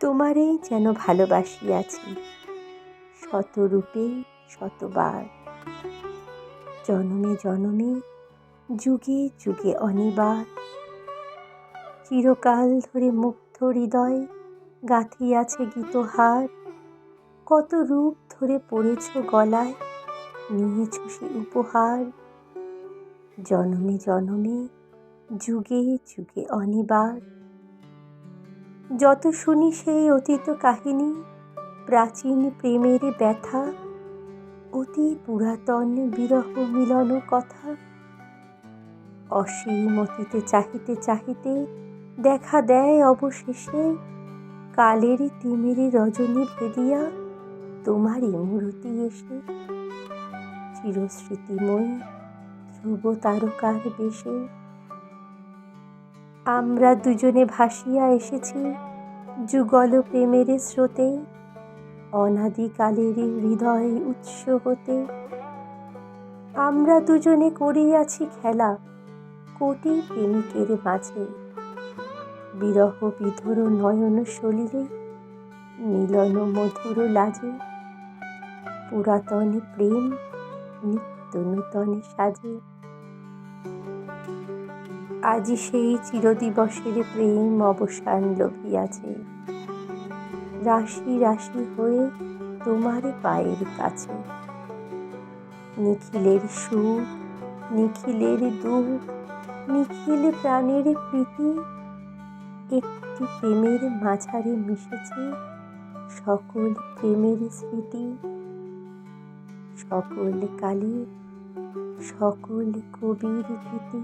তোমারেই যেন ভালোবাসিয়াছি শতরূপে শতবার, জনমে জনমে যুগে যুগে অনিবার। চিরকাল ধরে মুগ্ধ হৃদয় গাঁথিয়াছে গীতহার, কত রূপ ধরে পড়েছ গলায়, নিয়েছ সে উপহার। জনমে জনমে যুগে যুগে অনিবার। যত শুনি সেই অতীত কাহিনী, প্রাচীন প্রেমের ব্যথা, অতি পুরাতন বিরহ মিলন কথা। অসীম অতীতে চাহিতে চাহিতে দেখা দেয় অবশেষে, কালের তিমির রজনী ভেদিয়া তোমারই মূরতি এসে। চিরস্মৃতিময়ী ধ্রুব তারকার বেশে আমরা দুজনে ভাসিয়া এসেছি যুগল প্রেমের স্রোতে, অনাদিকালের হৃদয় উৎস হতে। আমরা দুজনে করিয়াছি খেলা কোটি প্রেমিকের মাঝে, বিরহ বিধুর নয়ন সলিলে মিলন মধুর লাজে। পুরাতন প্রেম নিত্য নূতন সাজে। আজি সেই চিরদিবসের প্রেম অবসান লভিয়াছে, রাশি রাশি হয়ে তোমার পায়ের কাছে। নিখিলের সুখ নিখিলের দুঃখ, নিখিল প্রাণের প্রীতি, একটি প্রেমের মাঝারে মিশেছে সকল প্রেমের স্মৃতি। সকল কালে সকল কবির গীতি।